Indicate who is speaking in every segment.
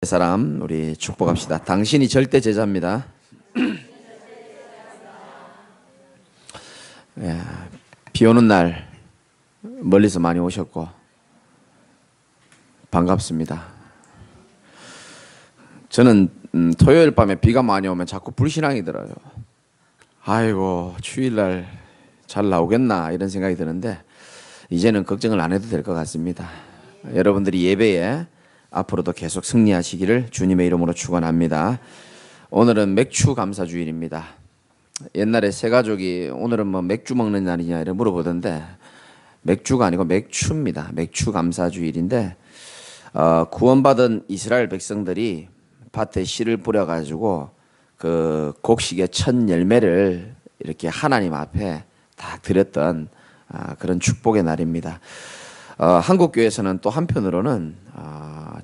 Speaker 1: 사람 우리 축복합시다. 당신이 절대 제자입니다. 예, 비 오는 날 멀리서 많이 오셨고 반갑습니다. 저는 토요일 밤에 비가 많이 오면 자꾸 불신앙이 들어요. 아이고 주일날 잘 나오겠나 이런 생각이 드는데 이제는 걱정을 안 해도 될 것 같습니다. 여러분들이 예배에 앞으로도 계속 승리하시기를 주님의 이름으로 축원합니다. 오늘은 맥주 감사 주일입니다. 옛날에 새 가족이 오늘은 뭐 맥주 먹는 날이냐 이래 물어보던데 맥주가 아니고 맥추입니다. 맥주 감사 주일인데 구원받은 이스라엘 백성들이 밭에 씨를 뿌려가지고 그 곡식의 첫 열매를 이렇게 하나님 앞에 다 드렸던 그런 축복의 날입니다. 한국 교회에서는 또 한편으로는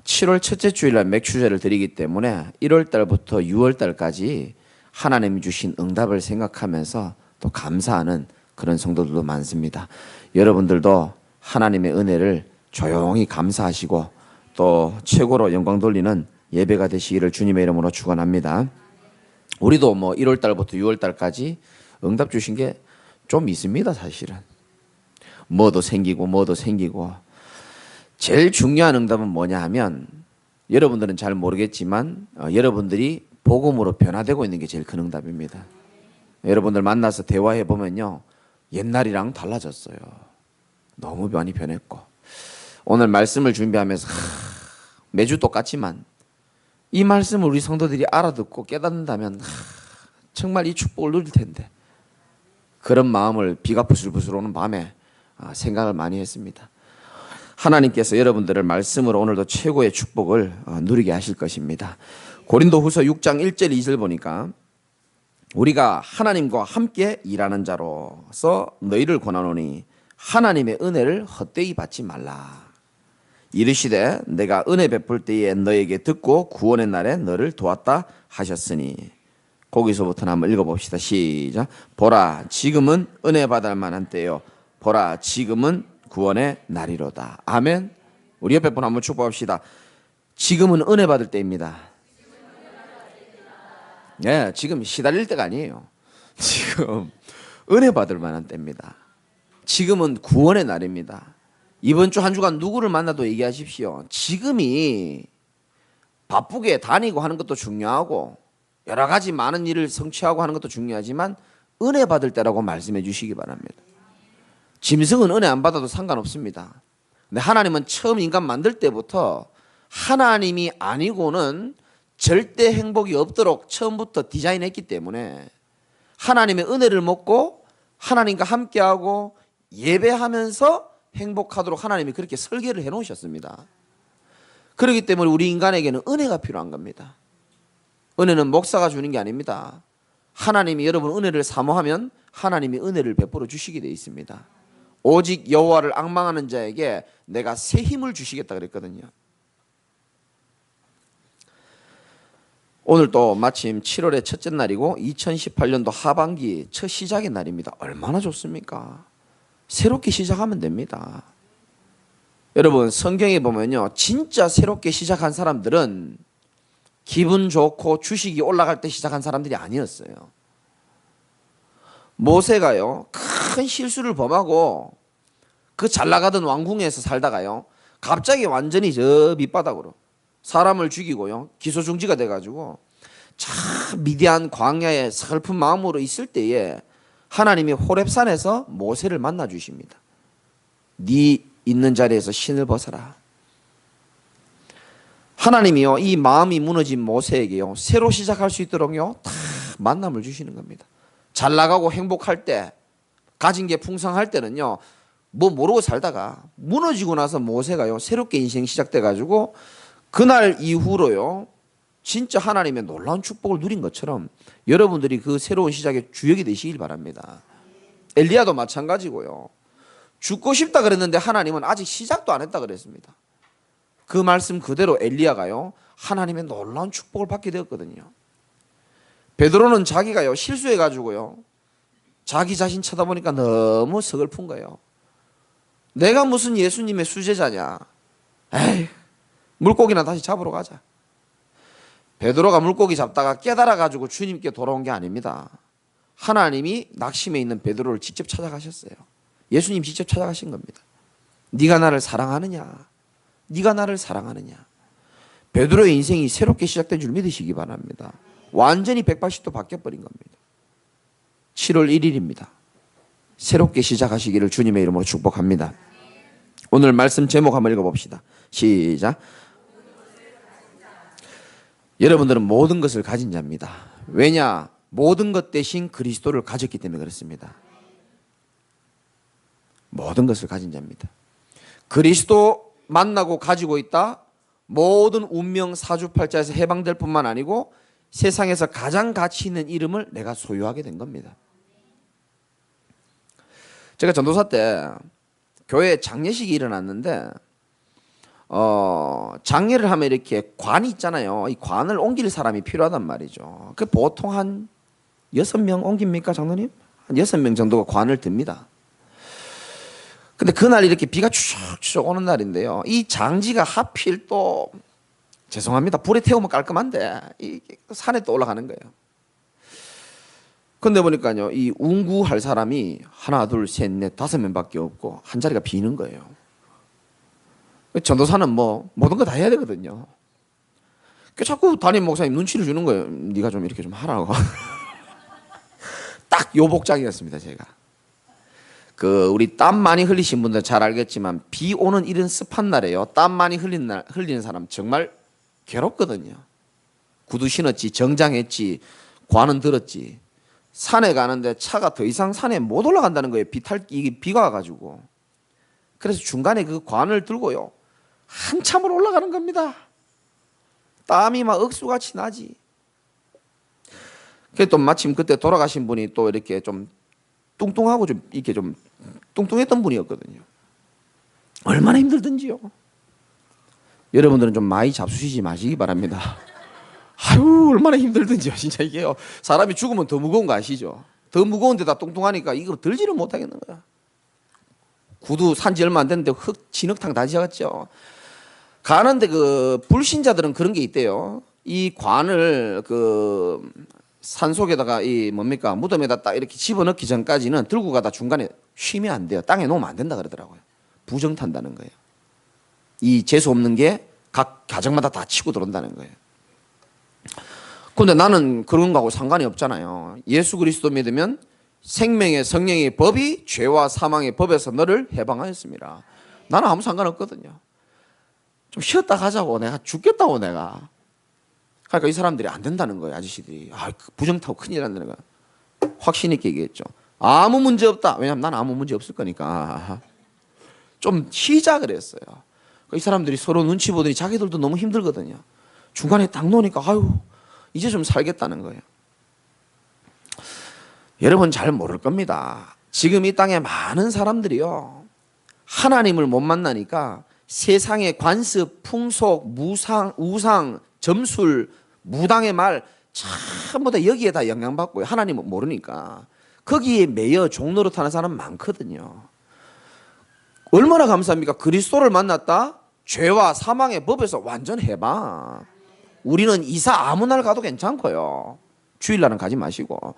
Speaker 1: 7월 첫째 주일날 맥주제를 드리기 때문에 1월 달부터 6월 달까지 하나님이 주신 응답을 생각하면서 또 감사하는 그런 성도들도 많습니다. 여러분들도 하나님의 은혜를 조용히 감사하시고 또 최고로 영광 돌리는 예배가 되시기를 주님의 이름으로 축원합니다. 우리도 뭐 1월 달부터 6월 달까지 응답 주신 게 좀 있습니다. 사실은 뭐도 생기고 제일 중요한 응답은 뭐냐 하면 여러분들은 잘 모르겠지만 여러분들이 복음으로 변화되고 있는 게 제일 큰 응답입니다. 여러분들 만나서 대화해 보면요 옛날이랑 달라졌어요. 너무 많이 변했고 오늘 말씀을 준비하면서 매주 똑같지만 이 말씀을 우리 성도들이 알아듣고 깨닫는다면 정말 이 축복을 누릴 텐데 그런 마음을 비가 부슬부슬 오는 밤에 생각을 많이 했습니다. 하나님께서 여러분들을 말씀으로 오늘도 최고의 축복을 누리게 하실 것입니다. 고린도후서 6장 1절 2절 보니까 우리가 하나님과 함께 일하는 자로서 너희를 권하노니 하나님의 은혜를 헛되이 받지 말라. 이르시되 내가 은혜 베풀 때에 너에게 듣고 구원의 날에 너를 도왔다 하셨으니. 거기서부터 한번 읽어봅시다. 시작. 보라 지금은 은혜 받을 만한 때요 보라 지금은 구원의 날이로다. 아멘. 우리 옆에 분 한번 축복합시다. 지금은 은혜 받을 때입니다. 네, 지금 시달릴 때가 아니에요. 지금 은혜 받을 만한 때입니다. 지금은 구원의 날입니다. 이번 주 한 주간 누구를 만나도 얘기하십시오. 지금이 바쁘게 다니고 하는 것도 중요하고 여러 가지 많은 일을 성취하고 하는 것도 중요하지만 은혜 받을 때라고 말씀해 주시기 바랍니다. 짐승은 은혜 안 받아도 상관없습니다. 근데 하나님은 처음 인간 만들 때부터 하나님이 아니고는 절대 행복이 없도록 처음부터 디자인했기 때문에 하나님의 은혜를 먹고 하나님과 함께하고 예배하면서 행복하도록 하나님이 그렇게 설계를 해놓으셨습니다. 그렇기 때문에 우리 인간에게는 은혜가 필요한 겁니다. 은혜는 목사가 주는 게 아닙니다. 하나님이 여러분 은혜를 사모하면 하나님이 은혜를 베풀어 주시게 되어 있습니다. 오직 여호와를 앙망하는 자에게 내가 새 힘을 주시겠다 그랬거든요. 오늘 또 마침 7월의 첫째 날이고 2018년도 하반기 첫 시작의 날입니다. 얼마나 좋습니까? 새롭게 시작하면 됩니다. 여러분 성경에 보면요 진짜 새롭게 시작한 사람들은 기분 좋고 주식이 올라갈 때 시작한 사람들이 아니었어요. 모세가요 큰 실수를 범하고 그 잘 나가던 왕궁에서 살다가요 갑자기 완전히 저 밑바닥으로 사람을 죽이고요 기소중지가 돼가지고 참 미디안 광야에 슬픈 마음으로 있을 때에 하나님이 호렙산에서 모세를 만나 주십니다. 네 있는 자리에서 신을 벗어라. 하나님이요 이 마음이 무너진 모세에게요 새로 시작할 수 있도록요 다 만남을 주시는 겁니다. 잘 나가고 행복할 때 가진 게 풍성할 때는요 뭐 모르고 살다가 무너지고 나서 모세가요 새롭게 인생 시작돼 가지고 그날 이후로요 진짜 하나님의 놀라운 축복을 누린 것처럼 여러분들이 그 새로운 시작의 주역이 되시길 바랍니다. 엘리야도 마찬가지고요 죽고 싶다 그랬는데 하나님은 아직 시작도 안 했다 그랬습니다. 그 말씀 그대로 엘리야가요 하나님의 놀라운 축복을 받게 되었거든요. 베드로는 자기가요 실수해가지고요 자기 자신 쳐다보니까 너무 서글픈 거예요. 내가 무슨 예수님의 수제자냐. 에이 물고기나 다시 잡으러 가자. 베드로가 물고기 잡다가 깨달아 가지고 주님께 돌아온 게 아닙니다. 하나님이 낙심해 있는 베드로를 직접 찾아가셨어요. 예수님 직접 찾아가신 겁니다. 네가 나를 사랑하느냐? 네가 나를 사랑하느냐? 베드로의 인생이 새롭게 시작된 줄 믿으시기 바랍니다. 완전히 180도 바뀌어버린 겁니다. 7월 1일입니다. 새롭게 시작하시기를 주님의 이름으로 축복합니다. 오늘 말씀 제목 한번 읽어봅시다. 시작. 여러분들은 모든 것을 가진 자입니다. 왜냐? 모든 것 대신 그리스도를 가졌기 때문에 그렇습니다. 모든 것을 가진 자입니다. 그리스도 만나고 가지고 있다. 모든 운명 사주팔자에서 해방될 뿐만 아니고 세상에서 가장 가치 있는 이름을 내가 소유하게 된 겁니다. 제가 전도사 때 교회에 장례식이 일어났는데 장례를 하면 이렇게 관이 있잖아요. 이 관을 옮길 사람이 필요하단 말이죠. 그 보통 한 6명 옮깁니까, 장로님? 한 6명 정도가 관을 듭니다. 근데 그날 이렇게 비가 추적추적 오는 날인데요. 이 장지가 하필 또 죄송합니다. 불에 태우면 깔끔한데 이 산에 또 올라가는 거예요. 근데 보니까요, 이 운구할 사람이 하나, 둘, 셋, 넷, 5명밖에 없고 한 자리가 비는 거예요. 전도사는 뭐 모든 거 다 해야 되거든요. 자꾸 담임 목사님 눈치를 주는 거예요. 네가 좀 이렇게 좀 하라고. 딱 요 복장이었습니다, 제가. 우리 땀 많이 흘리신 분들 잘 알겠지만 비 오는 이런 습한 날에요. 땀 많이 흘리는 사람 정말 괴롭거든요. 구두 신었지, 정장했지, 관은 들었지. 산에 가는데 차가 더 이상 산에 못 올라간다는 거예요. 비가 와가지고. 그래서 중간에 그 관을 들고요, 한참을 올라가는 겁니다. 땀이 막 억수같이 나지. 그래 또 마침 그때 돌아가신 분이 또 이렇게 좀 뚱뚱하고 좀 이렇게 좀 뚱뚱했던 분이었거든요. 얼마나 힘들든지요. 여러분들은 좀 많이 잡수시지 마시기 바랍니다. 아유, 얼마나 힘들든지요. 진짜 이게요. 사람이 죽으면 더 무거운 거 아시죠? 더 무거운 데다 뚱뚱하니까 이거 들지를 못하겠는 거야. 구두 산지 얼마 안 됐는데 진흙탕 다 지어갔죠. 가는데 불신자들은 그런 게 있대요. 이 관을 산 속에다가 무덤에다 딱 이렇게 집어넣기 전까지는 들고 가다 중간에 쉬면 안 돼요. 땅에 놓으면 안 된다 그러더라고요. 부정 탄다는 거예요. 이 재수 없는 게 각 가정마다 다 치고 들어온다는 거예요. 그런데 나는 그런 거하고 상관이 없잖아요. 예수 그리스도 믿으면 생명의 성령의 법이 죄와 사망의 법에서 너를 해방하였습니다. 나는 아무 상관없거든요. 좀 쉬었다 가자고. 내가 죽겠다고 내가. 그러니까 이 사람들이 안 된다는 거예요. 아저씨들이. 부정 타고 큰일 난다는 거야. 확신 있게 얘기했죠. 아무 문제 없다. 왜냐하면 난 아무 문제 없을 거니까. 좀 쉬자 그랬어요. 이 사람들이 서로 눈치 보더니 자기들도 너무 힘들거든요. 중간에 딱 놓으니까 이제 좀 살겠다는 거예요. 여러분 잘 모를 겁니다. 지금 이 땅에 많은 사람들이요, 하나님을 못 만나니까 세상의 관습, 풍속, 우상, 점술, 무당의 말 전부 다 여기에 다 영향받고요. 하나님은 모르니까 거기에 매여 종로로 타는 사람 많거든요. 얼마나 감사합니까? 그리스도를 만났다. 죄와 사망의 법에서 완전 해방. 우리는 이사 아무 날 가도 괜찮고요. 주일날은 가지 마시고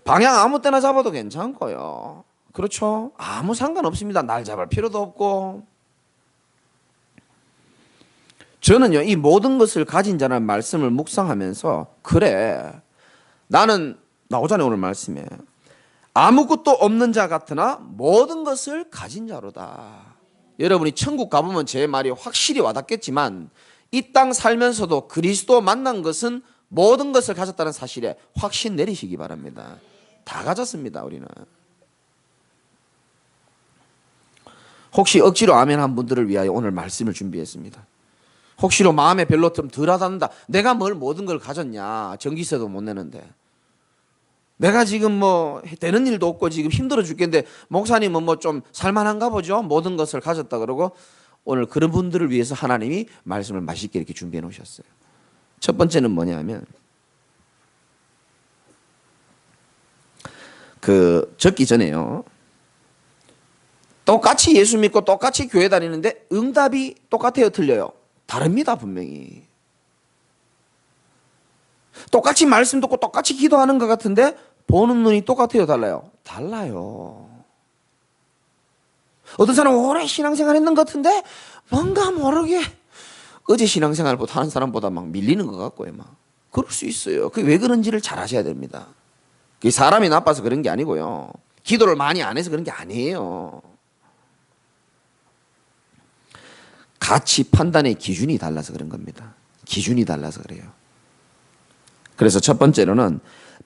Speaker 1: 방향 아무 때나 잡아도 괜찮고요. 그렇죠? 아무 상관없습니다. 날 잡을 필요도 없고. 저는요, 이 모든 것을 가진 자라는 말씀을 묵상하면서 그래, 나는 나오잖아요 오늘 말씀에. 아무것도 없는 자 같으나 모든 것을 가진 자로다. 여러분이 천국 가보면 제 말이 확실히 와닿겠지만 이 땅 살면서도 그리스도 만난 것은 모든 것을 가졌다는 사실에 확신 내리시기 바랍니다. 다 가졌습니다. 우리는. 혹시 억지로 아멘 한 분들을 위하여 오늘 말씀을 준비했습니다. 혹시로 마음에 별로 좀 덜 와닿는다. 내가 뭘 모든 걸 가졌냐. 전기세도 못 내는데. 내가 지금 되는 일도 없고 지금 힘들어 죽겠는데 목사님은 좀 살만한가 보죠. 모든 것을 가졌다 그러고 오늘 그런 분들을 위해서 하나님이 말씀을 맛있게 이렇게 준비해 놓으셨어요. 첫 번째는 뭐냐면 적기 전에요. 똑같이 예수 믿고 똑같이 교회 다니는데 응답이 똑같아요, 틀려요? 다릅니다, 분명히. 똑같이 말씀 듣고 똑같이 기도하는 것 같은데 보는 눈이 똑같아요, 달라요? 달라요. 어떤 사람은 오래 신앙생활 했는 것 같은데 뭔가 모르게 어제 신앙생활 하는 사람보다 막 밀리는 것 같고요. 막 그럴 수 있어요. 그게 왜 그런지를 잘 아셔야 됩니다. 그게 사람이 나빠서 그런 게 아니고요. 기도를 많이 안 해서 그런 게 아니에요. 가치 판단의 기준이 달라서 그런 겁니다. 기준이 달라서 그래요. 그래서 첫 번째로는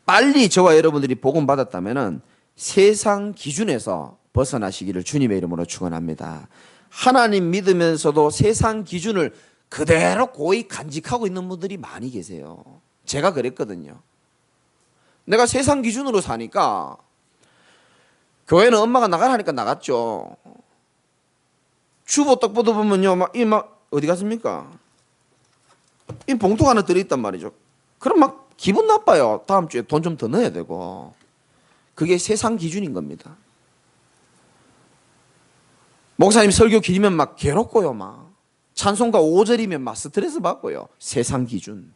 Speaker 1: 빨리 저와 여러분들이 복음 받았다면은 세상 기준에서 벗어나시기를 주님의 이름으로 축원합니다. 하나님 믿으면서도 세상 기준을 그대로 고이 간직하고 있는 분들이 많이 계세요. 제가 그랬거든요. 내가 세상 기준으로 사니까 교회는 엄마가 나가라니까 나갔죠. 주보 떡 보다 보면요, 막 어디 갔습니까? 이 봉투가 하나 들어있단 말이죠. 그럼 막 기분 나빠요. 다음 주에 돈 좀 더 넣어야 되고. 그게 세상 기준인 겁니다. 목사님 설교 길면 막 괴롭고요, 막 찬송가 5절이면 막 스트레스 받고요. 세상 기준.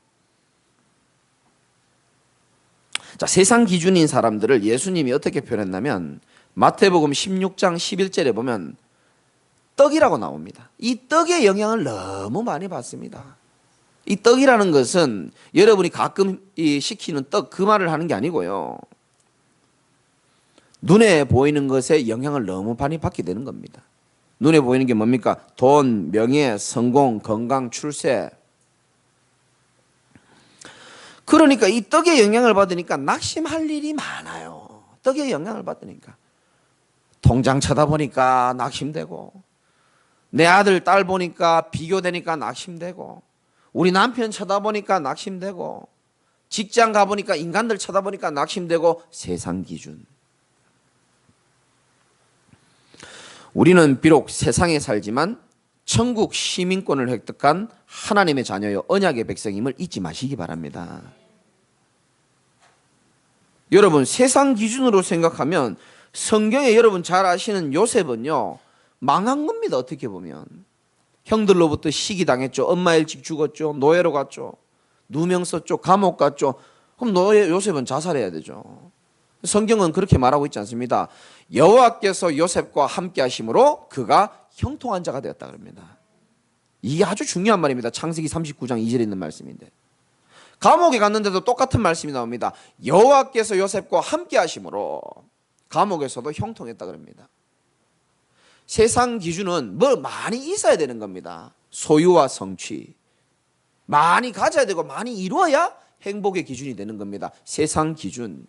Speaker 1: 자, 세상 기준인 사람들을 예수님이 어떻게 표현했냐면 마태복음 16장 11절에 보면 떡이라고 나옵니다. 이 떡의 영향을 너무 많이 받습니다. 이 떡이라는 것은 여러분이 가끔 시키는 떡 그 말을 하는 게 아니고요. 눈에 보이는 것에 영향을 너무 많이 받게 되는 겁니다. 눈에 보이는 게 뭡니까? 돈, 명예, 성공, 건강, 출세. 그러니까 이 떡의 영향을 받으니까 낙심할 일이 많아요. 떡의 영향을 받으니까. 통장 쳐다보니까 낙심되고, 내 아들, 딸 보니까 비교되니까 낙심되고, 우리 남편 쳐다보니까 낙심되고, 직장 가보니까 인간들 쳐다보니까 낙심되고, 세상 기준. 우리는 비록 세상에 살지만 천국 시민권을 획득한 하나님의 자녀요 언약의 백성임을 잊지 마시기 바랍니다. 여러분, 세상 기준으로 생각하면 성경에 여러분 잘 아시는 요셉은요 망한 겁니다. 어떻게 보면 형들로부터 시기당했죠. 엄마 일찍 죽었죠. 노예로 갔죠. 누명 썼죠. 감옥 갔죠. 그럼 요셉은 자살해야 되죠. 성경은 그렇게 말하고 있지 않습니다. 여호와께서 요셉과 함께 하심으로 그가 형통한 자가 되었다 그럽니다. 이게 아주 중요한 말입니다. 창세기 39장 2절에 있는 말씀인데 감옥에 갔는데도 똑같은 말씀이 나옵니다. 여호와께서 요셉과 함께 하심으로 감옥에서도 형통했다 그럽니다. 세상 기준은 뭘 많이 있어야 되는 겁니다. 소유와 성취 많이 가져야 되고 많이 이루어야 행복의 기준이 되는 겁니다. 세상 기준.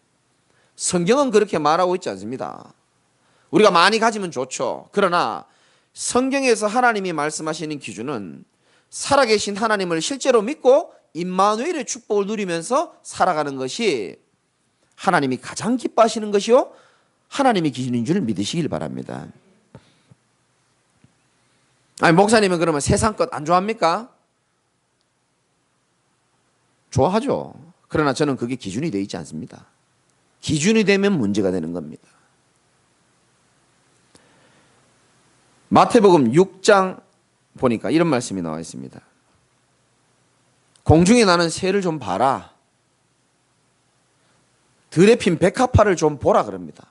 Speaker 1: 성경은 그렇게 말하고 있지 않습니다. 우리가 많이 가지면 좋죠. 그러나 성경에서 하나님이 말씀하시는 기준은 살아계신 하나님을 실제로 믿고 임마누엘의 축복을 누리면서 살아가는 것이 하나님이 가장 기뻐하시는 것이요 하나님의 기준인 줄 믿으시길 바랍니다. 아니, 목사님은 그러면 세상 것 안 좋아합니까? 좋아하죠. 그러나 저는 그게 기준이 되어 있지 않습니다. 기준이 되면 문제가 되는 겁니다. 마태복음 6장 보니까 이런 말씀이 나와 있습니다. 공중에 나는 새를 좀 봐라. 들에 핀 백합화를 좀 보라 그럽니다.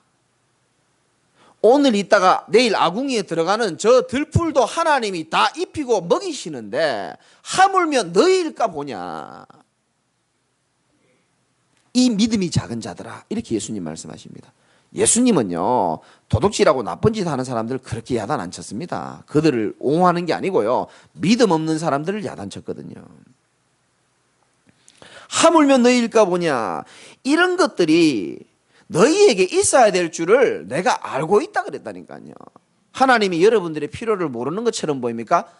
Speaker 1: 오늘 있다가 내일 아궁이에 들어가는 저 들풀도 하나님이 다 입히고 먹이시는데 하물며 너희일까 보냐. 이 믿음이 작은 자들아. 이렇게 예수님 말씀하십니다. 예수님은요 도둑질하고 나쁜 짓 하는 사람들 그렇게 야단 안 쳤습니다. 그들을 옹호하는 게 아니고요 믿음 없는 사람들을 야단 쳤거든요. 하물며 너희일까 보냐. 이런 것들이 너희에게 있어야 될 줄을 내가 알고 있다 그랬다니까요. 하나님이 여러분들의 필요를 모르는 것처럼 보입니까?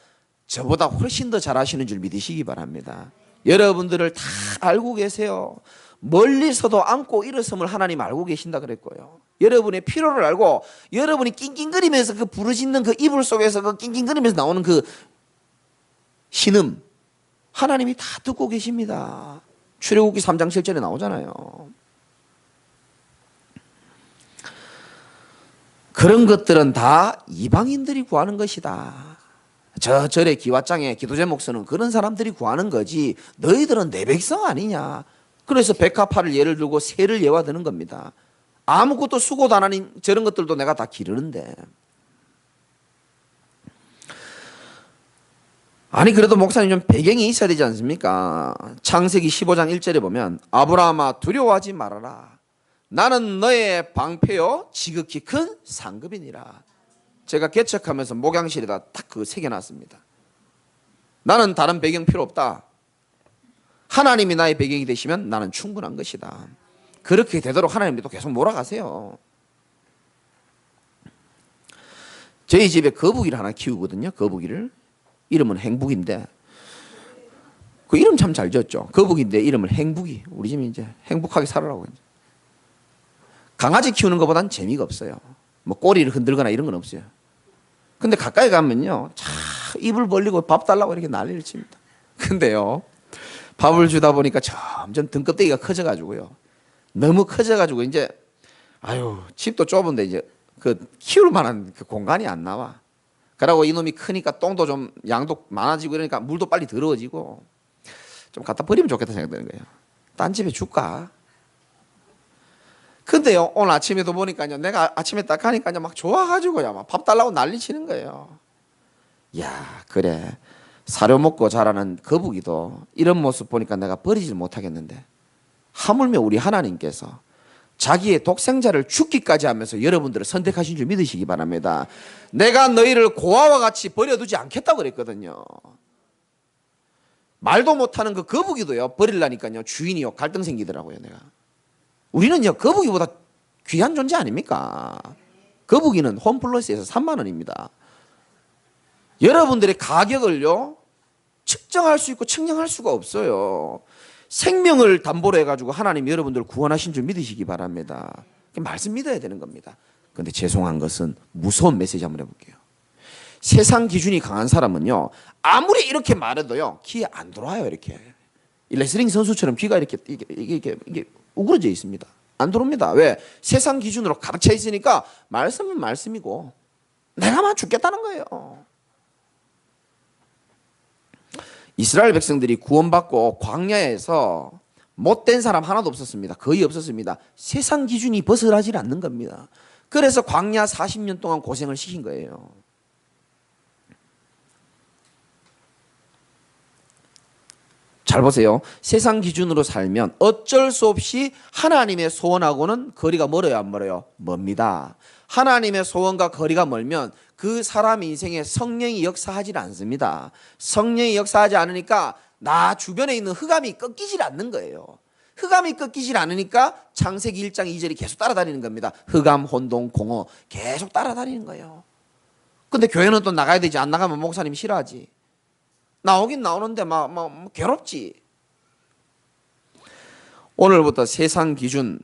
Speaker 1: 저보다 훨씬 더 잘하시는 줄 믿으시기 바랍니다. 여러분들을 다 알고 계세요. 멀리서도 안고 일어섬을 하나님 알고 계신다 그랬고요. 여러분의 필요를 알고 여러분이 낑낑거리면서 그 부르짖는 그 이불 속에서 그 낑낑거리면서 나오는 그 신음 하나님이 다 듣고 계십니다. 출애굽기 3장 7절에 나오잖아요. 그런 것들은 다 이방인들이 구하는 것이다. 저 절의 기와장에 기도 제목서는 그런 사람들이 구하는 거지 너희들은 내 백성 아니냐. 그래서 백합화를 예를 들고 새를 예화드는 겁니다. 아무것도 수고도 안 하는 저런 것들도 내가 다 기르는데. 아니 그래도 목사님 좀 배경이 있어야 되지 않습니까? 창세기 15장 1절에 보면 아브라함아 두려워하지 말아라. 나는 너의 방패요 지극히 큰 상급이니라. 제가 개척하면서 목양실에다 딱 그거 새겨놨습니다. 나는 다른 배경 필요 없다. 하나님이 나의 배경이 되시면 나는 충분한 것이다. 그렇게 되도록 하나님도 계속 몰아가세요. 저희 집에 거북이를 하나 키우거든요. 거북이를. 이름은 행복인데 그 이름 참 잘 지었죠. 거북인데 이름을 행복이. 우리 집이 이제 행복하게 살아라고. 강아지 키우는 것보단 재미가 없어요. 뭐 꼬리를 흔들거나 이런 건 없어요. 근데 가까이 가면요, 차 입을 벌리고 밥 달라고 이렇게 난리를 칩니다. 근데요, 밥을 주다 보니까 점점 등껍데기가 커져가지고요, 너무 커져가지고 이제 아유 집도 좁은데 이제 그 키울 만한 그 공간이 안 나와. 그러고 이놈이 크니까 똥도 좀 양도 많아지고 이러니까 물도 빨리 더러워지고 좀 갖다 버리면 좋겠다 생각되는 거예요. 딴 집에 줄까? 근데요 오늘 아침에도 보니까요 내가 아침에 딱 가니까요 막 좋아가지고요 막 밥 달라고 난리 치는 거예요. 야 그래 사료 먹고 자라는 거북이도 이런 모습 보니까 내가 버리질 못하겠는데 하물며 우리 하나님께서 자기의 독생자를 죽기까지 하면서 여러분들을 선택하신 줄 믿으시기 바랍니다. 내가 너희를 고아와 같이 버려두지 않겠다고 그랬거든요. 말도 못하는 그 거북이도요 버리려니까요 주인이요 갈등 생기더라고요. 내가 우리는요 거북이보다 귀한 존재 아닙니까? 거북이는 홈플러스에서 3만 원입니다. 여러분들의 가격을요 측정할 수 있고 측량할 수가 없어요. 생명을 담보로 해가지고 하나님이 여러분들을 구원하신 줄 믿으시기 바랍니다. 말씀 믿어야 되는 겁니다. 그런데 죄송한 것은 무서운 메시지 한번 해볼게요. 세상 기준이 강한 사람은요 아무리 이렇게 말해도요 귀에 안 들어와요. 이렇게 레슬링 선수처럼 귀가 이렇게 우그러져 있습니다. 안 들어옵니다. 왜? 세상 기준으로 가득 차 있으니까 말씀은 말씀이고 내가만 죽겠다는 거예요. 이스라엘 백성들이 구원받고 광야에서 못된 사람 하나도 없었습니다. 거의 없었습니다. 세상 기준이 벗어나지 않는 겁니다. 그래서 광야 40년 동안 고생을 시킨 거예요. 잘 보세요. 세상 기준으로 살면 어쩔 수 없이 하나님의 소원하고는 거리가 멀어요, 안 멀어요? 멉니다. 하나님의 소원과 거리가 멀면 그 사람 인생에 성령이 역사하지 않습니다. 성령이 역사하지 않으니까 나 주변에 있는 흑암이 꺾이질 않는 거예요. 흑암이 꺾이질 않으니까 창세기 1장 2절이 계속 따라다니는 겁니다. 흑암, 혼동, 공허 계속 따라다니는 거예요. 근데 교회는 또 나가야 되지. 안 나가면 목사님이 싫어하지. 나오긴 나오는데 막 괴롭지. 오늘부터 세상 기준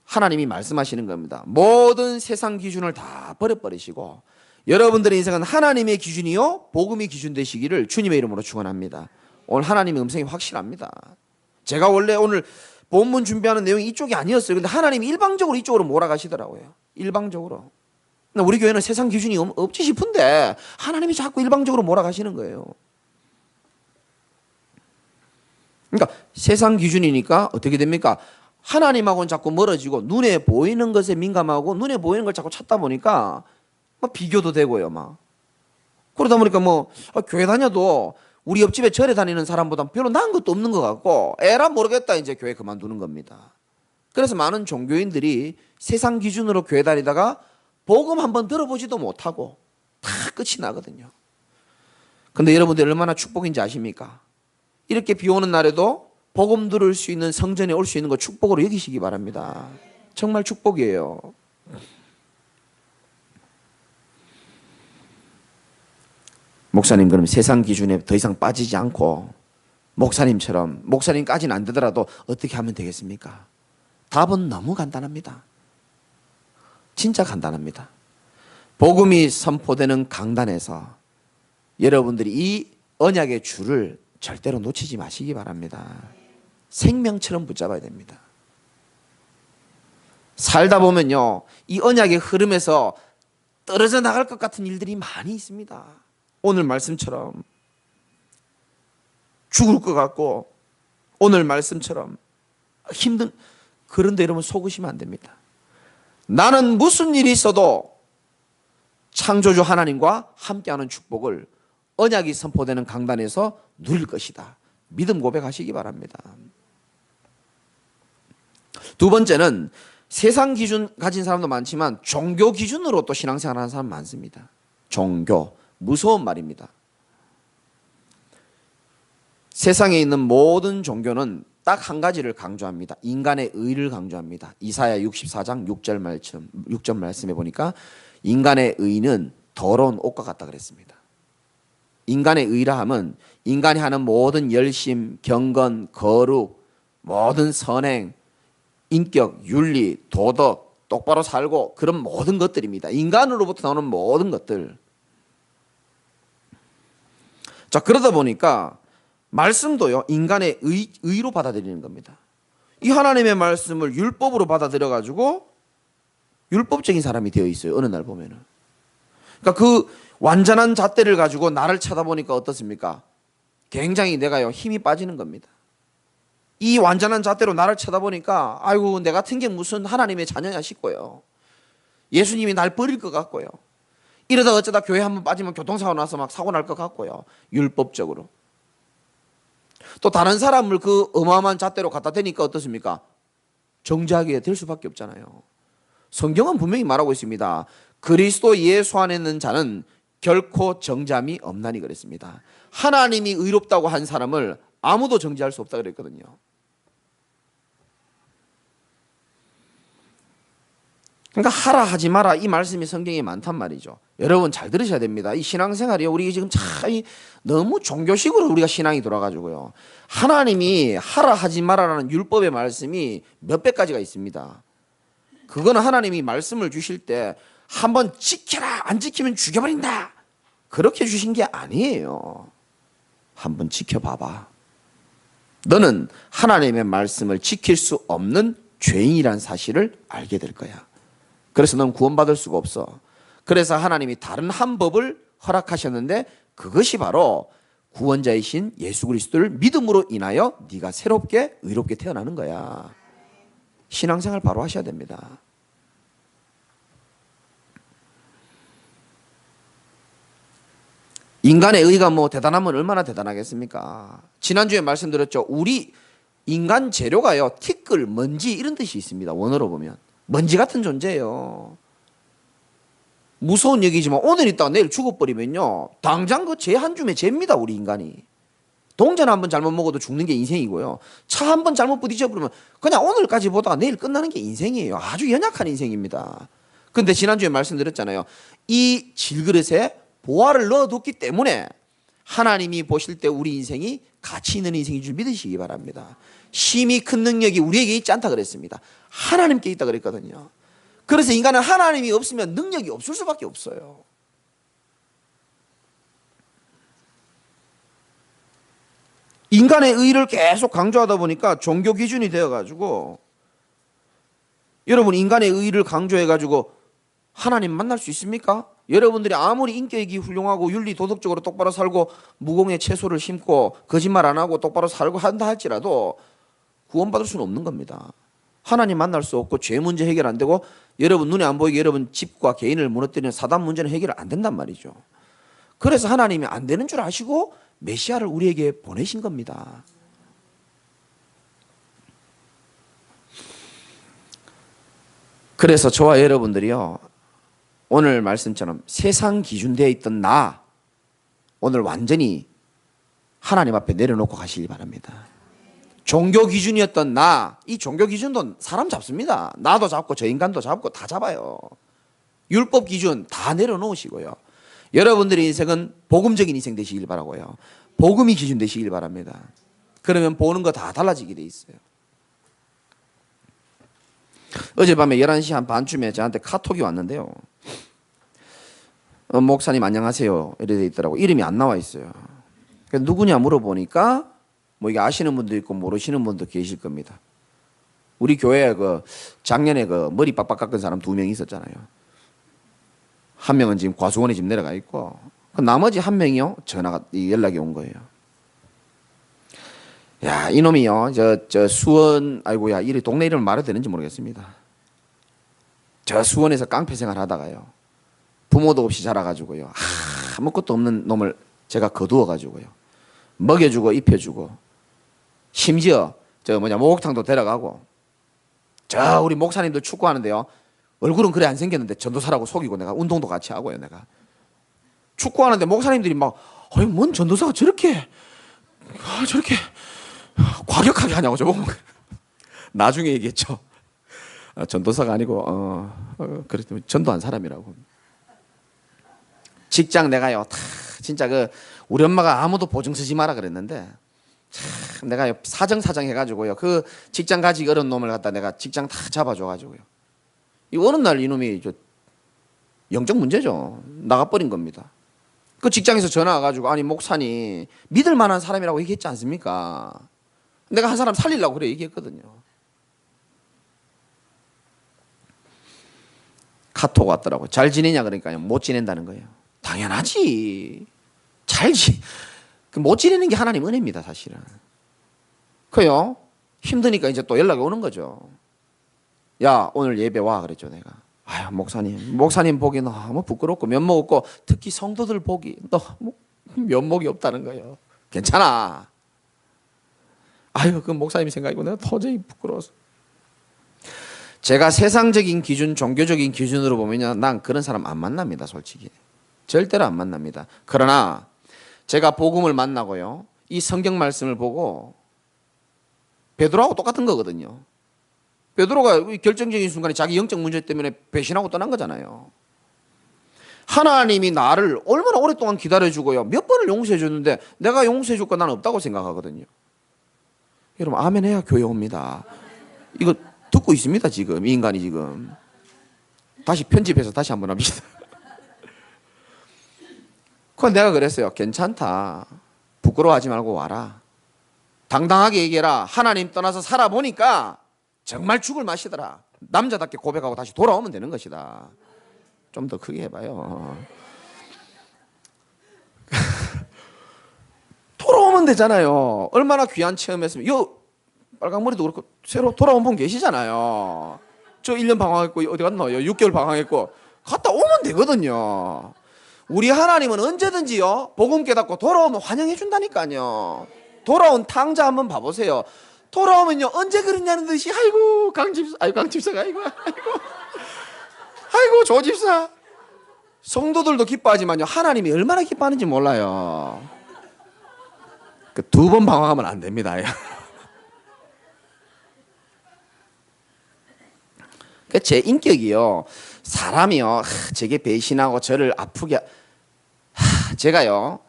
Speaker 1: 하나님이 말씀하시는 겁니다. 모든 세상 기준을 다 버려버리시고 여러분들의 인생은 하나님의 기준이요 복음이 기준 되시기를 주님의 이름으로 축원합니다. 오늘 하나님의 음성이 확실합니다. 제가 원래 오늘 본문 준비하는 내용이 이쪽이 아니었어요. 근데 하나님이 일방적으로 이쪽으로 몰아가시더라고요. 일방적으로. 우리 교회는 세상 기준이 없지 싶은데 하나님이 자꾸 일방적으로 몰아가시는 거예요. 그러니까 세상 기준이니까 어떻게 됩니까? 하나님하고는 자꾸 멀어지고 눈에 보이는 것에 민감하고 눈에 보이는 걸 자꾸 찾다 보니까 막 비교도 되고요. 막 그러다 보니까 교회 다녀도 우리 옆집에 절에 다니는 사람보다 별로 나은 것도 없는 것 같고 에라 모르겠다 이제 교회 그만두는 겁니다. 그래서 많은 종교인들이 세상 기준으로 교회 다니다가 복음 한번 들어보지도 못하고 다 끝이 나거든요. 근데 여러분들 얼마나 축복인지 아십니까? 이렇게 비 오는 날에도 복음 들을 수 있는 성전에 올 수 있는 거 축복으로 여기시기 바랍니다. 정말 축복이에요. 목사님 그럼 세상 기준에 더 이상 빠지지 않고 목사님처럼 목사님까지는 안 되더라도 어떻게 하면 되겠습니까? 답은 너무 간단합니다. 진짜 간단합니다. 복음이 선포되는 강단에서 여러분들이 이 언약의 줄을 절대로 놓치지 마시기 바랍니다. 생명처럼 붙잡아야 됩니다. 살다 보면요 이 언약의 흐름에서 떨어져 나갈 것 같은 일들이 많이 있습니다. 오늘 말씀처럼 죽을 것 같고 오늘 말씀처럼 힘든, 그런데 여러분 속으시면 안 됩니다. 나는 무슨 일이 있어도 창조주 하나님과 함께하는 축복을 언약이 선포되는 강단에서 누릴 것이다. 믿음 고백하시기 바랍니다. 두 번째는 세상 기준 가진 사람도 많지만 종교 기준으로 또 신앙생활하는 사람 많습니다. 종교, 무서운 말입니다. 세상에 있는 모든 종교는 딱 한 가지를 강조합니다. 인간의 의를 강조합니다. 이사야 64장 6절 말씀해 보니까 인간의 의는 더러운 옷과 같다 그랬습니다. 인간의 의라 함은 인간이 하는 모든 열심, 경건, 거룩, 모든 선행, 인격, 윤리, 도덕, 똑바로 살고 그런 모든 것들입니다. 인간으로부터 나오는 모든 것들. 자, 그러다 보니까 말씀도요, 인간의 의로 받아들이는 겁니다. 이 하나님의 말씀을 율법으로 받아들여가지고 율법적인 사람이 되어 있어요. 어느 날 보면은. 그러니까 그 완전한 잣대를 가지고 나를 쳐다보니까 어떻습니까? 굉장히 내가요, 힘이 빠지는 겁니다. 이 완전한 잣대로 나를 쳐다보니까 아이고, 내 같은 게 무슨 하나님의 자녀냐 싶고요. 예수님이 날 버릴 것 같고요. 이러다 어쩌다 교회 한번 빠지면 교통사고 나서 막 사고 날 것 같고요. 율법적으로. 또 다른 사람을 그 어마어마한 잣대로 갖다 대니까 어떻습니까? 정죄하게 될 수밖에 없잖아요. 성경은 분명히 말하고 있습니다. 그리스도 예수 안에 있는 자는 결코 정죄함이 없나니 그랬습니다. 하나님이 의롭다고 한 사람을 아무도 정죄할 수 없다 그랬거든요. 그러니까 하라 하지 마라 이 말씀이 성경에 많단 말이죠. 여러분 잘 들으셔야 됩니다. 이 신앙생활이요, 우리 지금 참 너무 종교식으로 우리가 신앙이 돌아가지고요. 하나님이 하라 하지 마라라는 율법의 말씀이 몇백 가지가 있습니다. 그거는 하나님이 말씀을 주실 때 한번 지켜라, 안 지키면 죽여버린다, 그렇게 주신 게 아니에요. 한번 지켜봐봐. 너는 하나님의 말씀을 지킬 수 없는 죄인이란 사실을 알게 될 거야. 그래서 넌 구원받을 수가 없어. 그래서 하나님이 다른 한 법을 허락하셨는데 그것이 바로 구원자이신 예수 그리스도를 믿음으로 인하여 네가 새롭게 의롭게 태어나는 거야. 신앙생활 바로 하셔야 됩니다. 인간의 의가 뭐 대단하면 얼마나 대단하겠습니까? 지난주에 말씀드렸죠. 우리 인간 재료가요, 티끌, 먼지 이런 뜻이 있습니다. 원어로 보면 먼지 같은 존재예요. 무서운 얘기지만 오늘 있다가 내일 죽어버리면요, 당장 그 죄 한 줌의 죄입니다. 우리 인간이. 동전 한 번 잘못 먹어도 죽는 게 인생이고요. 차 한 번 잘못 부딪혀 버리면 그냥 오늘까지 보다가 내일 끝나는 게 인생이에요. 아주 연약한 인생입니다. 그런데 지난주에 말씀드렸잖아요. 이 질그릇에 보화를 넣어뒀기 때문에 하나님이 보실 때 우리 인생이 가치 있는 인생인 줄 믿으시기 바랍니다. 심히 큰 능력이 우리에게 있지 않다 그랬습니다. 하나님께 있다 그랬거든요. 그래서 인간은 하나님이 없으면 능력이 없을 수밖에 없어요. 인간의 의를 계속 강조하다 보니까 종교 기준이 되어가지고, 여러분 인간의 의를 강조해가지고 하나님 만날 수 있습니까? 여러분들이 아무리 인격이 훌륭하고 윤리 도덕적으로 똑바로 살고 무공의 채소를 심고 거짓말 안 하고 똑바로 살고 한다 할지라도 구원받을 수는 없는 겁니다. 하나님 만날 수 없고 죄 문제 해결 안 되고 여러분 눈에 안 보이게 여러분 집과 개인을 무너뜨리는 사단 문제는 해결 안 된단 말이죠. 그래서 하나님이 안 되는 줄 아시고 메시아를 우리에게 보내신 겁니다. 그래서 저와 여러분들이요, 오늘 말씀처럼 세상 기준되어 있던 나 오늘 완전히 하나님 앞에 내려놓고 가시기 바랍니다. 종교 기준이었던 나, 이 종교 기준도 사람 잡습니다. 나도 잡고 저 인간도 잡고 다 잡아요. 율법 기준 다 내려놓으시고요. 여러분들의 인생은 복음적인 인생 되시길 바라고요. 복음이 기준 되시길 바랍니다. 그러면 보는 거 다 달라지게 돼 있어요. 어젯밤에 11시 한 반쯤에 저한테 카톡이 왔는데요. 목사님 안녕하세요 이렇게 돼 있더라고. 이름이 안 나와 있어요. 누구냐 물어보니까 뭐 이게 아시는 분도 있고 모르시는 분도 계실 겁니다. 우리 교회에 그 작년에 그 머리 빡빡 깎은 사람 2명 있었잖아요. 한 명은 지금 과수원에 지금 내려가 있고 그 나머지 한 명이요, 연락이 온 거예요. 야, 이놈이요. 저 수원, 아이고야, 이 동네 이름을 말해도 되는지 모르겠습니다. 저 수원에서 깡패 생활 하다가요. 부모도 없이 자라가지고요. 아무것도 없는 놈을 제가 거두어가지고요. 먹여주고 입혀주고 심지어 목욕탕도 데려가고 저 우리 목사님들 축구하는데요. 얼굴은 그래 안 생겼는데 전도사라고 속이고 내가 운동도 같이 하고요. 내가 축구하는데 목사님들이 막 아니 뭔 전도사가 저렇게 과격하게 하냐고 저보고 나중에 얘기했죠. 전도사가 아니고 그랬더니 전도한 사람이라고. 직장 내가요 다 진짜 우리 엄마가 아무도 보증 서지 마라 그랬는데 참 내가 사정 해가지고요 그 직장 가지기 어려운 놈을 갖다 내가 직장 다 잡아줘가지고요 이 어느 날 이놈이 영적 문제죠. 나가버린 겁니다. 그 직장에서 전화 와가지고 아니 목사님 믿을 만한 사람이라고 얘기했지 않습니까? 내가 한 사람 살리려고 그래 얘기했거든요. 카톡 왔더라고요. 잘 지내냐 그러니까요 못 지낸다는 거예요. 당연하지. 못 지내는 게 하나님 은혜입니다 사실은. 그요 힘드니까 이제 또 연락이 오는 거죠. 야 오늘 예배 와 그랬죠 내가. 아유 목사님 보기 너무 부끄럽고 면목 없고 특히 성도들 보기 너무 면목이 없다는 거예요. 괜찮아. 아유 그 목사님 생각이고 내가 도저히 부끄러워서. 제가 세상적인 기준 종교적인 기준으로 보면요 난 그런 사람 안 만납니다 솔직히. 절대로 안 만납니다. 그러나 제가 복음을 만나고요 이 성경 말씀을 보고 베드로하고 똑같은 거거든요. 베드로가 결정적인 순간에 자기 영적 문제 때문에 배신하고 떠난 거잖아요. 하나님이 나를 얼마나 오랫동안 기다려주고요 몇 번을 용서해 줬는데 내가 용서해 줄 건 난 없다고 생각하거든요. 여러분 아멘 해야 교회 옵니다. 이거 듣고 있습니다 지금 이 인간이 지금. 다시 편집해서 다시 한번 합시다. 그건 내가 그랬어요. 괜찮다. 부끄러워하지 말고 와라. 당당하게 얘기해라. 하나님 떠나서 살아보니까 정말 죽을 맛이더라. 남자답게 고백하고 다시 돌아오면 되는 것이다. 좀 더 크게 해봐요. 돌아오면 되잖아요. 얼마나 귀한 체험했으면. 요 빨강머리도 그렇고 새로 돌아온 분 계시잖아요. 저 1년 방황했고 어디 갔노? 6개월 방황했고 갔다 오면 되거든요. 우리 하나님은 언제든지요 복음 깨닫고 돌아오면 환영해 준다니까요. 돌아온 탕자 한번 봐보세요. 돌아오면요 언제 그랬냐는 듯이 아이고 강집사가 아이고 조집사. 성도들도 기뻐하지만요 하나님이 얼마나 기뻐하는지 몰라요. 그 2번 방황하면 안 됩니다. 제 인격이요 사람이요 제게 배신하고 저를 아프게 제가요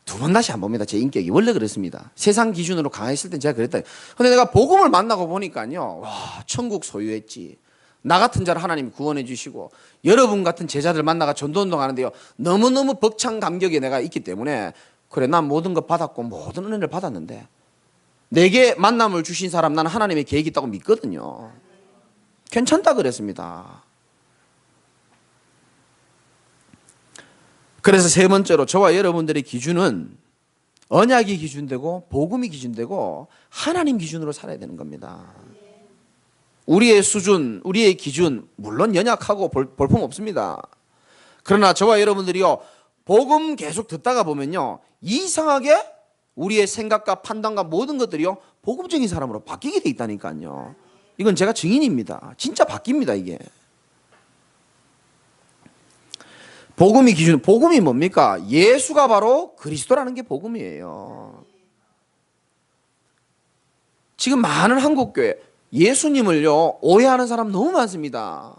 Speaker 1: 2번 다시 안 봅니다. 제 인격이 원래 그렇습니다. 세상 기준으로 강했을 땐 제가 그랬다. 근데 내가 복음을 만나고 보니까요 와 천국 소유했지. 나 같은 자를 하나님이 구원해 주시고 여러분 같은 제자들 만나가 전도운동 하는데요 너무너무 벅찬 감격에 내가 있기 때문에 그래 난 모든 것 받았고 모든 은혜를 받았는데 내게 만남을 주신 사람 나는 하나님의 계획이 있다고 믿거든요. 괜찮다 그랬습니다. 그래서 세 번째로 저와 여러분들의 기준은 언약이 기준되고 복음이 기준되고 하나님 기준으로 살아야 되는 겁니다. 우리의 수준, 우리의 기준 물론 연약하고 볼품 없습니다. 그러나 저와 여러분들이요 복음 계속 듣다가 보면요 이상하게 우리의 생각과 판단과 모든 것들이요 복음적인 사람으로 바뀌게 돼 있다니까요. 이건 제가 증인입니다. 진짜 바뀝니다 이게. 복음이 기준, 복음이 뭡니까? 예수가 바로 그리스도라는 게 복음이에요. 지금 많은 한국교회 예수님을요 오해하는 사람 너무 많습니다.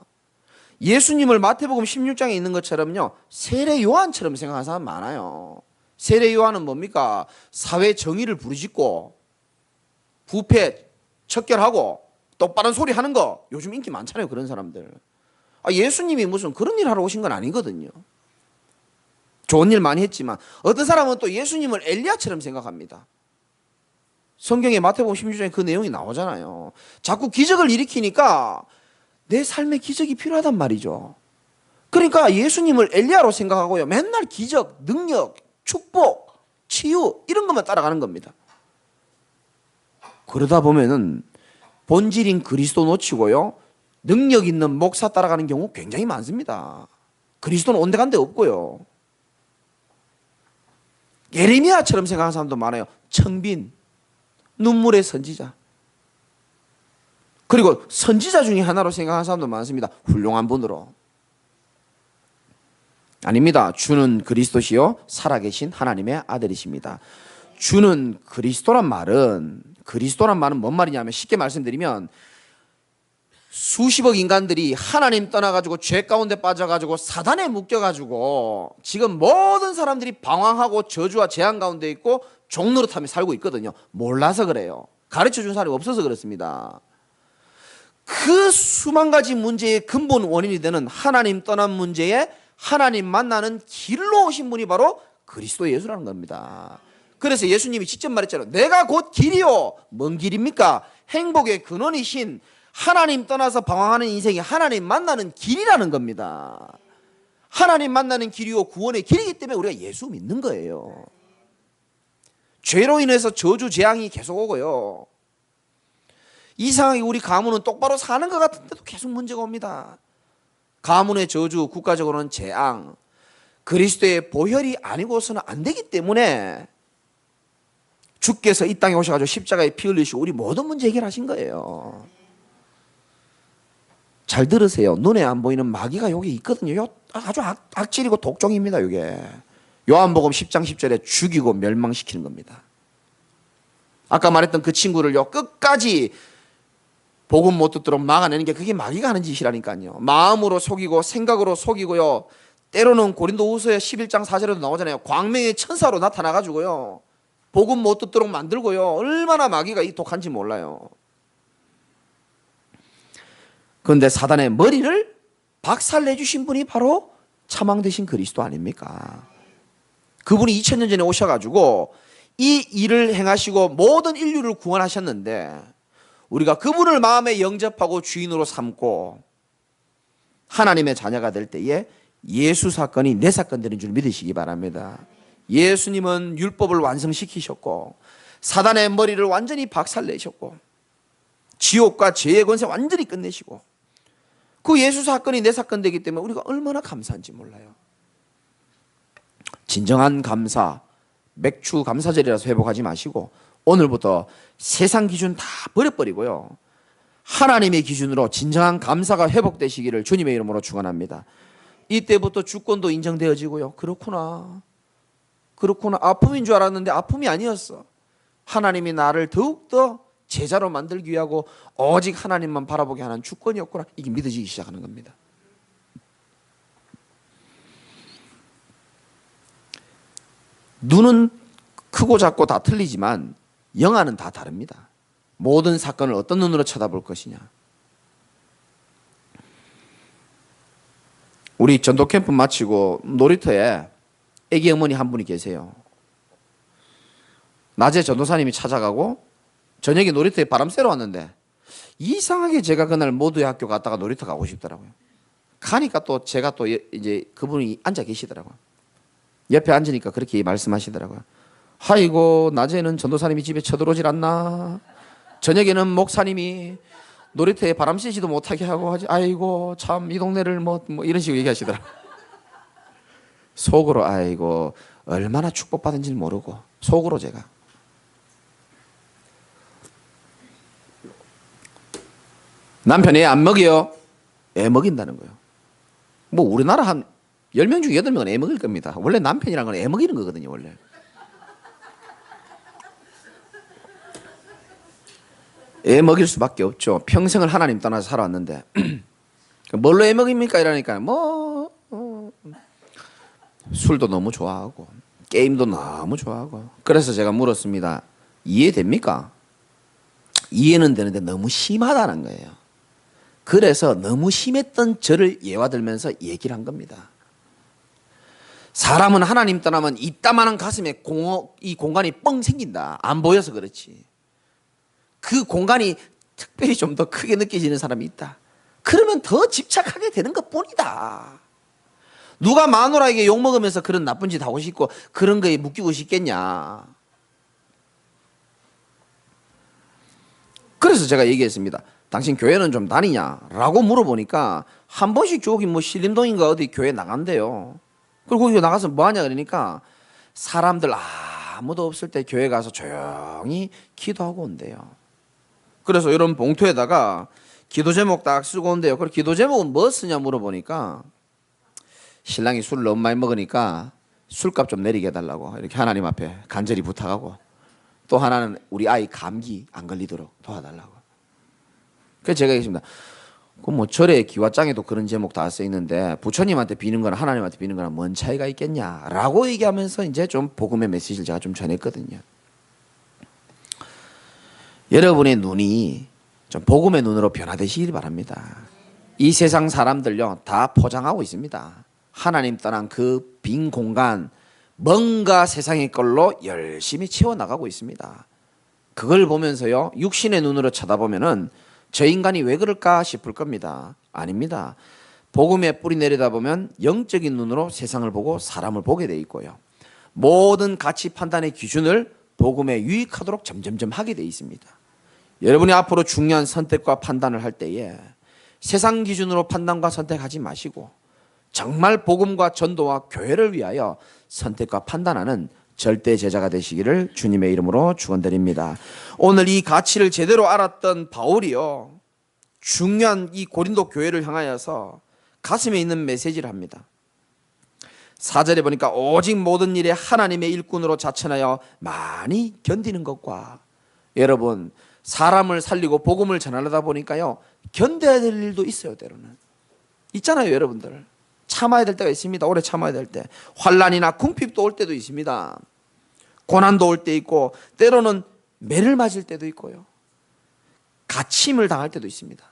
Speaker 1: 예수님을 마태복음 16장에 있는 것처럼요 세례 요한처럼 생각하는 사람 많아요. 세례 요한은 뭡니까? 사회 정의를 부르짖고 부패 척결하고 똑바른 소리 하는 거 요즘 인기 많잖아요. 그런 사람들. 예수님이 무슨 그런 일 하러 오신 건 아니거든요. 좋은 일 많이 했지만 어떤 사람은 또 예수님을 엘리야처럼 생각합니다. 성경에 마태복음 16장에 그 내용이 나오잖아요. 자꾸 기적을 일으키니까 내 삶에 기적이 필요하단 말이죠. 그러니까 예수님을 엘리야로 생각하고요 맨날 기적, 능력, 축복, 치유 이런 것만 따라가는 겁니다. 그러다 보면은 본질인 그리스도 놓치고요, 능력 있는 목사 따라가는 경우 굉장히 많습니다. 그리스도는 온데간데 없고요. 예레미야처럼 생각하는 사람도 많아요. 청빈, 눈물의 선지자. 그리고 선지자 중에 하나로 생각하는 사람도 많습니다. 훌륭한 분으로. 아닙니다. 주는 그리스도시요 살아계신 하나님의 아들이십니다. 주는 그리스도란 말은 뭔 말이냐면, 쉽게 말씀드리면 수십억 인간들이 하나님 떠나가지고 죄 가운데 빠져가지고 사단에 묶여가지고 지금 모든 사람들이 방황하고 저주와 재앙 가운데 있고 종노릇하며 살고 있거든요. 몰라서 그래요. 가르쳐준 사람이 없어서 그렇습니다. 그 수만 가지 문제의 근본 원인이 되는 하나님 떠난 문제에 하나님 만나는 길로 오신 분이 바로 그리스도 예수라는 겁니다. 그래서 예수님이 직접 말했잖아요. 내가 곧 길이요. 뭔 길입니까? 행복의 근원이신 하나님 떠나서 방황하는 인생이 하나님 만나는 길이라는 겁니다. 하나님 만나는 길이요 구원의 길이기 때문에 우리가 예수 믿는 거예요. 죄로 인해서 저주 재앙이 계속 오고요, 이상하게 우리 가문은 똑바로 사는 것 같은데도 계속 문제가 옵니다. 가문의 저주, 국가적으로는 재앙, 그리스도의 보혈이 아니고서는 안 되기 때문에 주께서 이 땅에 오셔가지고 십자가에 피 흘리시고 우리 모든 문제 해결하신 거예요. 잘 들으세요. 눈에 안 보이는 마귀가 여기 있거든요. 아주 악질이고 독종입니다. 이게 요한복음 10장 10절에 죽이고 멸망시키는 겁니다. 아까 말했던 그 친구를요, 끝까지 복음 못 듣도록 막아내는 게 그게 마귀가 하는 짓이라니까요. 마음으로 속이고 생각으로 속이고요, 때로는 고린도후서 11장 4절에도 나오잖아요. 광명의 천사로 나타나가지고요 복음 못 듣도록 만들고요. 얼마나 마귀가 이 독한지 몰라요. 그런데 사단의 머리를 박살내주신 분이 바로 차망되신 그리스도 아닙니까? 그분이 2000년 전에 오셔가지고 이 일을 행하시고 모든 인류를 구원하셨는데, 우리가 그분을 마음에 영접하고 주인으로 삼고 하나님의 자녀가 될 때에 예수 사건이 내 사건 되는 줄 믿으시기 바랍니다. 예수님은 율법을 완성시키셨고 사단의 머리를 완전히 박살내셨고 지옥과 죄의 권세 완전히 끝내시고, 그 예수 사건이 내 사건 되기 때문에 우리가 얼마나 감사한지 몰라요. 진정한 감사, 맥주 감사절이라서 회복하지 마시고 오늘부터 세상 기준 다 버려버리고요, 하나님의 기준으로 진정한 감사가 회복되시기를 주님의 이름으로 축원합니다. 이때부터 주권도 인정되어지고요, 그렇구나 아픔인 줄 알았는데 아픔이 아니었어. 하나님이 나를 더욱더 제자로 만들기 위하고 오직 하나님만 바라보게 하는 주권이었구나, 이게 믿어지기 시작하는 겁니다. 눈은 크고 작고 다 틀리지만 영안은 다 다릅니다. 모든 사건을 어떤 눈으로 쳐다볼 것이냐. 우리 전도 캠프 마치고 놀이터에 애기 어머니 한 분이 계세요. 낮에 전도사님이 찾아가고 저녁에 놀이터에 바람 쐬러 왔는데 이상하게 제가 그날 모두의 학교 갔다가 놀이터 가고 싶더라고요. 가니까 또 제가 또 이제 그분이 앉아 계시더라고요. 옆에 앉으니까 그렇게 말씀하시더라고요. 아이고, 낮에는 전도사님이 집에 쳐들어오질 않나, 저녁에는 목사님이 놀이터에 바람 쐬지도 못하게 하고 하지, 아이고 참 이 동네를 뭐 이런 식으로 얘기하시더라고요. 속으로 아이고 얼마나 축복받은지는 모르고 속으로 제가 남편 애 안 먹여요? 애 먹인다는 거예요. 뭐 우리나라 한 10명 중에 8명은 애 먹일 겁니다. 원래 남편이란 건 애 먹이는 거거든요. 원래 애 먹일 수밖에 없죠. 평생을 하나님 떠나서 살아왔는데 뭘로 애 먹입니까? 이러니까 술도 너무 좋아하고 게임도 너무 좋아하고. 그래서 제가 물었습니다. 이해됩니까? 이해는 되는데 너무 심하다는 거예요. 그래서 너무 심했던 저를 예화들면서 얘기를 한 겁니다. 사람은 하나님 떠나면 이따만한 가슴에 이 공간이 뻥 생긴다. 안 보여서 그렇지. 그 공간이 특별히 좀 더 크게 느껴지는 사람이 있다. 그러면 더 집착하게 되는 것뿐이다. 누가 마누라에게 욕먹으면서 그런 나쁜 짓 하고 싶고 그런 거에 묶이고 싶겠냐. 그래서 제가 얘기했습니다. 당신 교회는 좀 다니냐라고 물어보니까 한 번씩 저기 뭐 신림동인가 어디 교회 나간대요. 그리고 거기 나가서 뭐 하냐 그러니까 사람들 아무도 없을 때 교회 가서 조용히 기도하고 온대요. 그래서 이런 봉투에다가 기도 제목 딱 쓰고 온대요. 그리고 기도 제목은 뭐 쓰냐 물어보니까 신랑이 술을 너무 많이 먹으니까 술값 좀 내리게 해달라고 이렇게 하나님 앞에 간절히 부탁하고, 또 하나는 우리 아이 감기 안 걸리도록 도와달라고. 그래서 제가 얘기했습니다. 그럼 뭐 절에 기와장에도 그런 제목 다 써 있는데 부처님한테 비는 거나 하나님한테 비는 거나 뭔 차이가 있겠냐라고 얘기하면서 이제 좀 복음의 메시지를 제가 좀 전했거든요. 여러분의 눈이 좀 복음의 눈으로 변화되시길 바랍니다. 이 세상 사람들요 다 포장하고 있습니다. 하나님 떠난 그 빈 공간, 뭔가 세상의 걸로 열심히 채워나가고 있습니다. 그걸 보면서요 육신의 눈으로 쳐다보면은 저 인간이 왜 그럴까 싶을 겁니다. 아닙니다. 복음의 뿌리 내려다보면 영적인 눈으로 세상을 보고 사람을 보게 돼 있고요, 모든 가치 판단의 기준을 복음에 유익하도록 점점점 하게 돼 있습니다. 여러분이 앞으로 중요한 선택과 판단을 할 때에 세상 기준으로 판단과 선택하지 마시고 정말 복음과 전도와 교회를 위하여 선택과 판단하는 절대 제자가 되시기를 주님의 이름으로 축원드립니다. 오늘 이 가치를 제대로 알았던 바울이요 중요한 이 고린도 교회를 향하여서 가슴에 있는 메시지를 합니다. 4절에 보니까 오직 모든 일에 하나님의 일꾼으로 자천하여 많이 견디는 것과, 여러분 사람을 살리고 복음을 전하려다 보니까요 견뎌야 될 일도 있어요. 때로는 있잖아요. 여러분들 참아야 될 때가 있습니다. 오래 참아야 될 때, 환난이나 궁핍도 올 때도 있습니다. 고난도 올 때 있고, 때로는 매를 맞을 때도 있고요, 가침을 당할 때도 있습니다.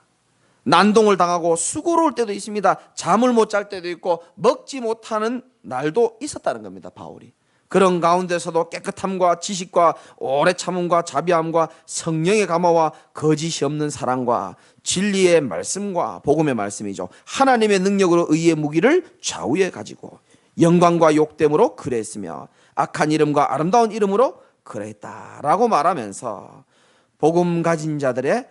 Speaker 1: 난동을 당하고 수고로울 때도 있습니다. 잠을 못 잘 때도 있고 먹지 못하는 날도 있었다는 겁니다. 바울이 그런 가운데서도 깨끗함과 지식과 오래 참음과 자비함과 성령의 감화와 거짓이 없는 사랑과 진리의 말씀과 복음의 말씀이죠, 하나님의 능력으로 의의 무기를 좌우에 가지고 영광과 욕됨으로 그랬으며 악한 이름과 아름다운 이름으로 그랬다라고 말하면서 복음 가진 자들의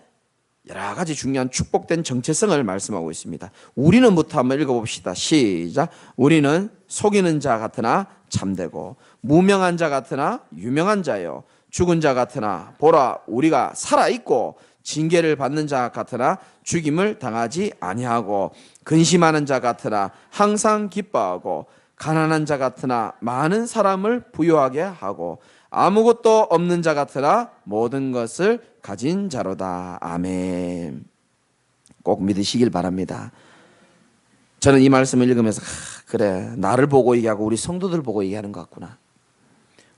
Speaker 1: 여러 가지 중요한 축복된 정체성을 말씀하고 있습니다. 우리는부터 한번 읽어봅시다. 시작. 우리는 속이는 자 같으나 참되고 무명한 자 같으나 유명한 자요, 죽은 자 같으나 보라 우리가 살아있고 징계를 받는 자 같으나 죽임을 당하지 아니하고 근심하는 자 같으나 항상 기뻐하고 가난한 자 같으나 많은 사람을 부유하게 하고 아무것도 없는 자 같으나 모든 것을 가진 자로다. 아멘. 꼭 믿으시길 바랍니다. 저는 이 말씀을 읽으면서 그래 나를 보고 얘기하고 우리 성도들 보고 얘기하는 것 같구나.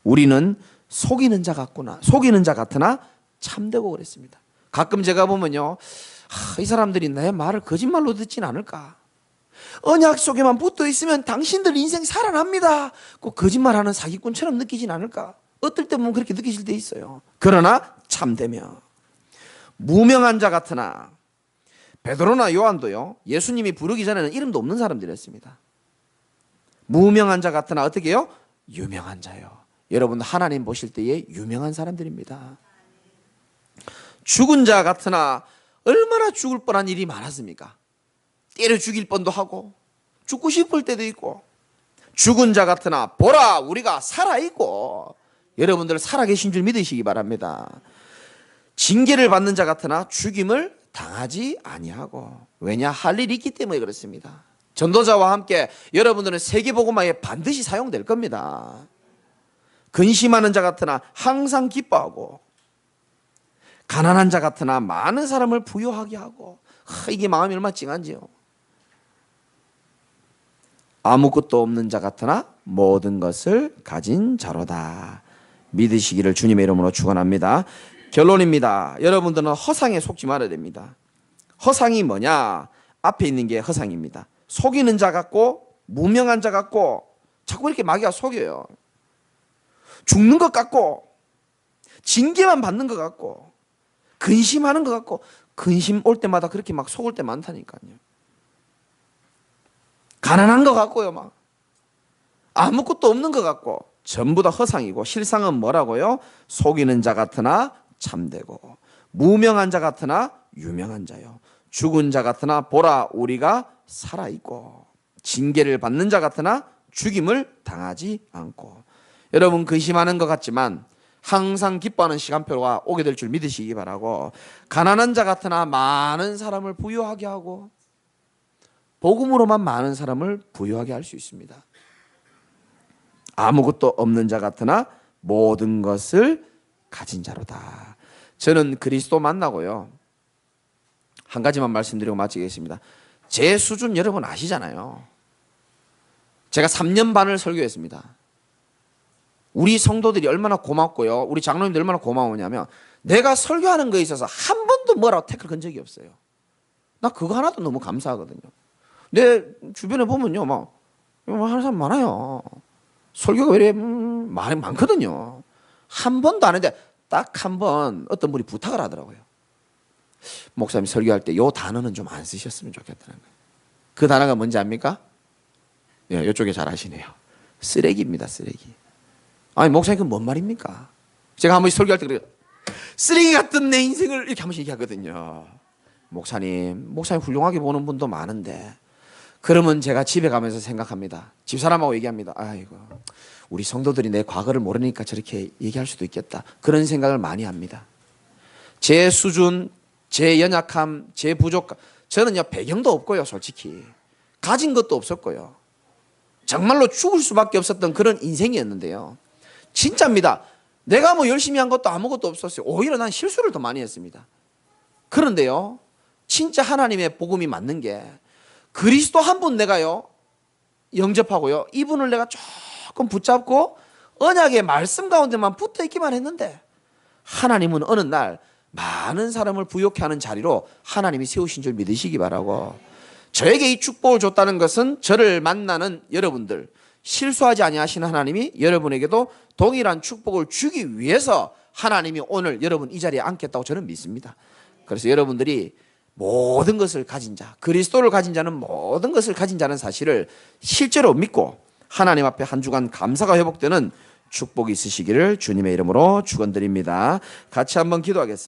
Speaker 1: 우리는 속이는 자 같구나. 속이는 자 같으나 참되고 그랬습니다. 가끔 제가 보면요, 이 사람들이 내 말을 거짓말로 듣진 않을까. 언약 속에만 붙어 있으면 당신들 인생 살아납니다. 꼭 거짓말하는 사기꾼처럼 느끼진 않을까. 어떨 때 보면 그렇게 느끼실 때 있어요. 그러나 참되며 무명한 자 같으나, 베드로나 요한도요 예수님이 부르기 전에는 이름도 없는 사람들이었습니다. 무명한 자 같으나 어떻게 해요? 유명한 자요. 여러분 하나님 보실 때에 유명한 사람들입니다. 죽은 자 같으나 얼마나 죽을 뻔한 일이 많았습니까? 때려 죽일 뻔도 하고 죽고 싶을 때도 있고, 죽은 자 같으나 보라 우리가 살아있고, 여러분들 살아계신 줄 믿으시기 바랍니다. 징계를 받는 자 같으나 죽임을 당하지 아니하고, 왜냐 할 일이 있기 때문에 그렇습니다. 전도자와 함께 여러분들은 세계복음화에 반드시 사용될 겁니다. 근심하는 자 같으나 항상 기뻐하고 가난한 자 같으나 많은 사람을 부유하게 하고, 이게 마음이 얼마나 찡한지요. 아무것도 없는 자 같으나 모든 것을 가진 자로다. 믿으시기를 주님의 이름으로 축원합니다. 결론입니다. 여러분들은 허상에 속지 말아야 됩니다. 허상이 뭐냐? 앞에 있는 게 허상입니다. 속이는 자 같고 무명한 자 같고 자꾸 이렇게 마귀가 속여요. 죽는 것 같고 징계만 받는 것 같고 근심하는 것 같고, 근심 올 때마다 그렇게 막 속을 때 많다니까요. 가난한 것 같고요, 막 아무것도 없는 것 같고, 전부 다 허상이고 실상은 뭐라고요? 속이는 자 같으나 참되고 무명한 자 같으나 유명한 자요. 죽은 자 같으나 보라 우리가 살아있고 징계를 받는 자 같으나 죽임을 당하지 않고. 여러분 근심하는 것 같지만 항상 기뻐하는 시간표가 오게 될 줄 믿으시기 바라고, 가난한 자 같으나 많은 사람을 부유하게 하고 복음으로만 많은 사람을 부유하게 할 수 있습니다. 아무것도 없는 자 같으나 모든 것을 가진 자로다. 저는 그리스도 만나고요, 한 가지만 말씀드리고 마치겠습니다. 제 수준 여러분 아시잖아요. 제가 3년 반을 설교했습니다. 우리 성도들이 얼마나 고맙고요, 우리 장로님들 얼마나 고마우냐면, 내가 설교하는 거에 있어서 한 번도 뭐라고 태클 건 적이 없어요. 나 그거 하나도 너무 감사하거든요. 내 주변에 보면요, 막 하는 사람 많아요. 설교가 왜 이래 많거든요. 한 번도 안 했는데 딱 한 번 어떤 분이 부탁을 하더라고요. 목사님 설교할 때 요 단어는 좀 안 쓰셨으면 좋겠다는 거예요. 그 단어가 뭔지 압니까? 예, 이쪽에 잘 아시네요. 쓰레기입니다, 쓰레기. 아니 목사님 그건 뭔 말입니까? 제가 한 번씩 설교할 때 그래요. 쓰레기 같은 내 인생을 이렇게 한 번씩 얘기하거든요. 목사님 훌륭하게 보는 분도 많은데, 그러면 제가 집에 가면서 생각합니다. 집사람하고 얘기합니다. 아이고, 우리 성도들이 내 과거를 모르니까 저렇게 얘기할 수도 있겠다. 그런 생각을 많이 합니다. 제 수준, 제 연약함, 제 부족함, 저는요 배경도 없고요, 솔직히 가진 것도 없었고요, 정말로 죽을 수밖에 없었던 그런 인생이었는데요. 진짜입니다. 내가 뭐 열심히 한 것도 아무것도 없었어요. 오히려 난 실수를 더 많이 했습니다. 그런데요, 진짜 하나님의 복음이 맞는 게, 그리스도 한 분 내가요 영접하고요, 이분을 내가 조금 붙잡고 언약의 말씀 가운데만 붙어 있기만 했는데, 하나님은 어느 날 많은 사람을 부욕해 하는 자리로 하나님이 세우신 줄 믿으시기 바라고, 저에게 이 축복을 줬다는 것은 저를 만나는 여러분들, 실수하지 아니하시는 하나님이 여러분에게도 동일한 축복을 주기 위해서 하나님이 오늘 여러분 이 자리에 앉겠다고 저는 믿습니다. 그래서 여러분들이 모든 것을 가진 자, 그리스도를 가진 자는 모든 것을 가진 자는 사실을 실제로 믿고 하나님 앞에 한 주간 감사가 회복되는 축복이 있으시기를 주님의 이름으로 축원드립니다. 같이 한번 기도하겠습니다.